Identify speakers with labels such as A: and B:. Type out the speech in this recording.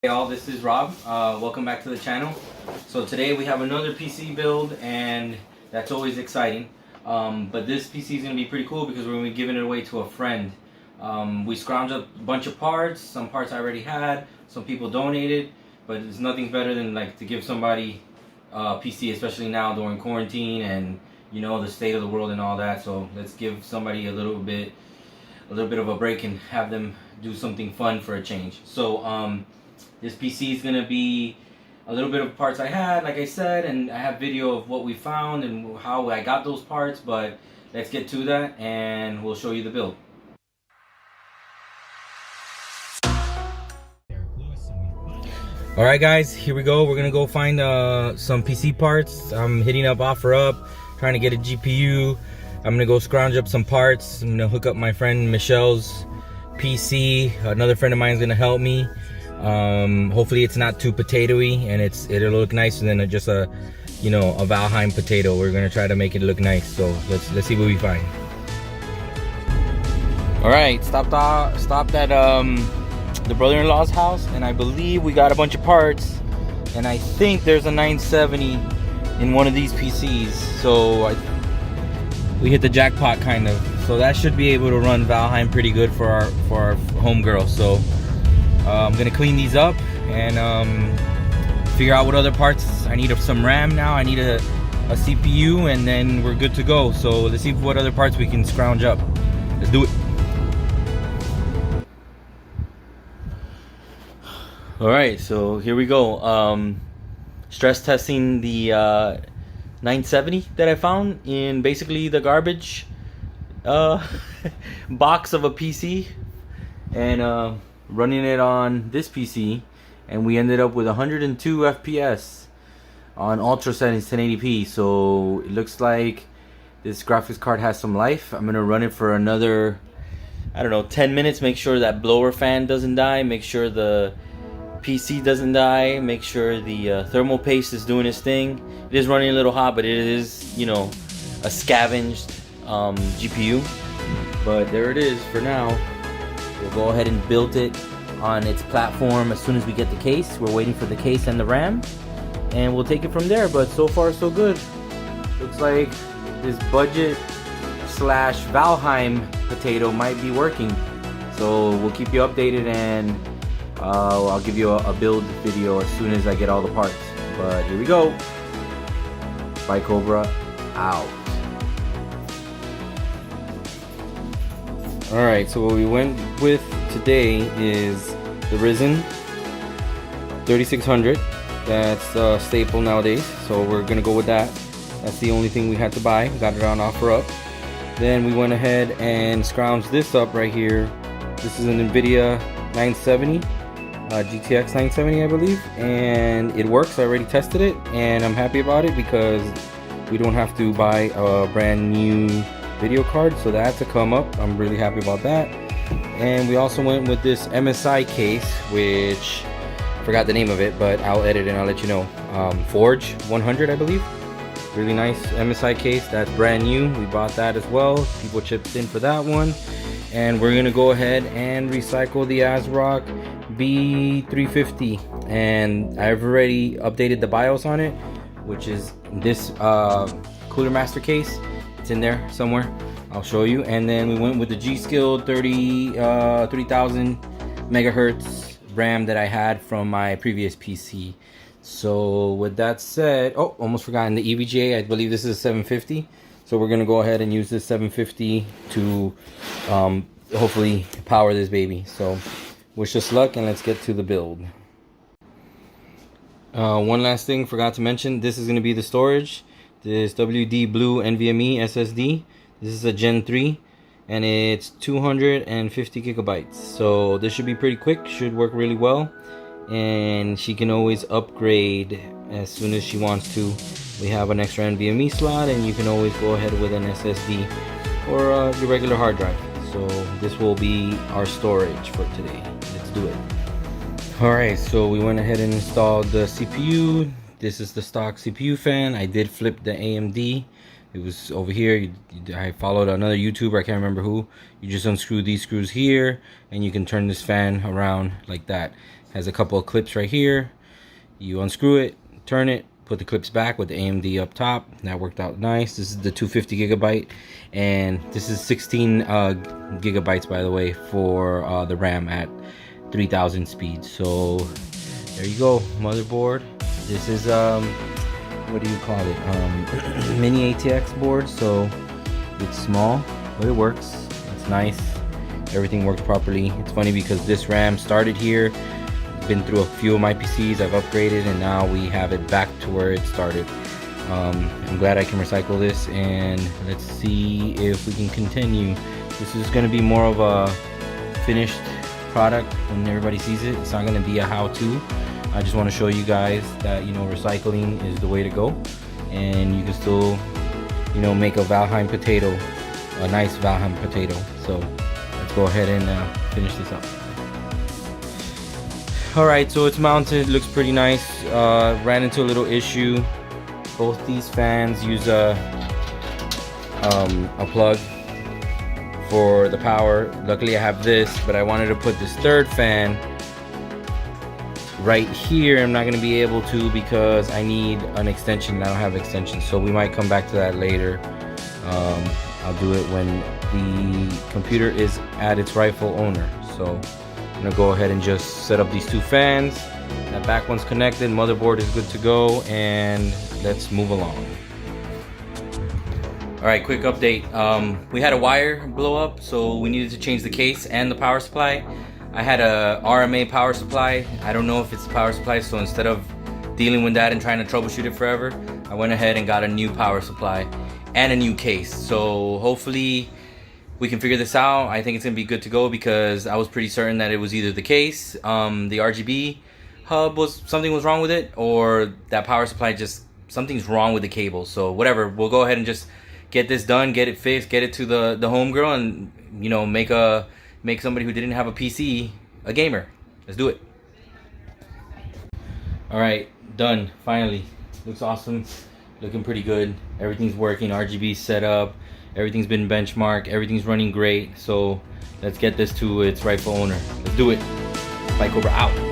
A: Hey all, this is Rob. Welcome back to the channel. So today we have another PC build, and that's always exciting. But this PC is going to be pretty cool because we're going to be giving it away to a friend. We scrounged up a bunch of parts. Some parts I already had, some people donated, but it's nothing better than like to give somebody a PC, especially now during quarantine and you know the state of the world and all that. So let's give somebody a little bit of a break and have them do something fun for a change. So this PC is gonna be a little bit of parts I had, like I said, and I have video of what we found and how I got those parts, but let's get to that and we'll show you the build. Alright guys, here we go. We're gonna go find some PC parts. I'm hitting up OfferUp, trying to get a GPU. I'm gonna go scrounge up some parts. I'm gonna hook up my friend Michelle's PC. Another friend of mine is gonna help me. Hopefully it's not too potatoey and it'll look nicer than just a Valheim potato. We're gonna try to make it look nice. So let's see what we find. All right, stopped at the brother-in-law's house, and I believe we got a bunch of parts, and I think there's a 970 in one of these PCs. So we hit the jackpot kind of. So that should be able to run Valheim pretty good for our homegirl. So I'm gonna clean these up and figure out what other parts I need. Some RAM now. I need a CPU, and then we're good to go. So let's see what other parts we can scrounge up. Let's do it. All right, so here we go. Stress testing the 970 that I found in basically the garbage box of a PC, and running it on this PC, and we ended up with 102 FPS on ultra settings 1080p. So it looks like this graphics card has some life. I'm gonna run it for another, I don't know, 10 minutes. Make sure that blower fan doesn't die, make sure the PC doesn't die, make sure the thermal paste is doing its thing. It is running a little hot, but it is, you know, a scavenged GPU, but there it is for now. We'll go ahead and build it on its platform as soon as we get the case. We're waiting for the case and the RAM, and we'll take it from there. But so far so good. Looks like this budget slash Valheim potato might be working. So we'll keep you updated, and I'll give you a build video as soon as I get all the parts. But here we go. Bye Cobra, out. Alright, so what we went with today is the Ryzen 3600. That's a staple nowadays, so we're gonna go with that. That's the only thing we had to buy. Got it on OfferUp. Then we went ahead and scrounged this up right here. This is an NVIDIA 970, GTX 970 I believe, and it works. I already tested it and I'm happy about it because we don't have to buy a brand new video card, so that had to come up. I'm really happy about that. And we also went with this MSI case, which I forgot the name of it, but I'll edit and I'll let you know. Forge 100 I believe. Really nice MSI case. That's brand new. We bought that as well. People chipped in for that one. And we're gonna go ahead and recycle the ASRock B350, and I've already updated the BIOS on it, which is this Cooler Master case. It's in there somewhere. I'll show you. And then we went with the G-Skill 3000 megahertz RAM that I had from my previous PC. So with that said, oh, almost forgotten the EVGA. I believe this is a 750. So we're gonna go ahead and use this 750 to hopefully power this baby. So wish us luck, and let's get to the build. One last thing, forgot to mention, this is gonna be the storage. This WD Blue NVMe SSD. This is a Gen 3, and it's 250 gigabytes. So this should be pretty quick, should work really well, and she can always upgrade as soon as she wants to. We have an extra NVMe slot, and you can always go ahead with an SSD or your regular hard drive. So this will be our storage for today. Let's do it. Alright, so we went ahead and installed the CPU. This is the stock CPU fan. I did flip the AMD. It was over here. I followed another YouTuber, I can't remember who. You just unscrew these screws here, and you can turn this fan around like that. Has a couple of clips right here. You unscrew it, turn it, put the clips back with the AMD up top. That worked out nice. This is the 250 gigabyte, and this is 16 gigabytes, by the way, for the RAM at 3000 speed. So there you go, motherboard. This is what do you call it, mini ATX board. So it's small, but it works. It's nice. Everything works properly. It's funny because this RAM started here, been through a few of my PCs, I've upgraded, and now we have it back to where it started. I'm glad I can recycle this, and let's see if we can continue. This is going to be more of a finished product when everybody sees it. It's not going to be a how-to. I just want to show you guys that, you know, recycling is the way to go, and you can still, you know, make a Valheim potato, a nice Valheim potato. So let's go ahead and finish this up. Alright, so it's mounted, looks pretty nice. Ran into a little issue. Both these fans use a plug for the power. Luckily I have this, but I wanted to put this third fan right here. I'm not going to be able to because I need an extension. I don't have extension, so we might come back to that later. I'll do it when the computer is at its rightful owner. So I'm gonna go ahead and just set up these two fans. That back one's connected, motherboard is good to go, and let's move along. Alright, quick update. We had a wire blow up, so we needed to change the case and the power supply. I had a RMA power supply. I don't know if it's the power supply, so instead of dealing with that and trying to troubleshoot it forever, I went ahead and got a new power supply and a new case. So hopefully we can figure this out. I think it's gonna be good to go because I was pretty certain that it was either the case, the RGB hub something was wrong with it, or that power supply something's wrong with the cable. So whatever, we'll go ahead and just get this done, get it fixed, get it to the home girl, and, you know, make somebody who didn't have a PC a gamer. Let's do it. All right, done. Finally, looks awesome. Looking pretty good. Everything's working. RGB set up. Everything's been benchmarked. Everything's running great. So let's get this to its rightful owner. Let's do it. Bike over out.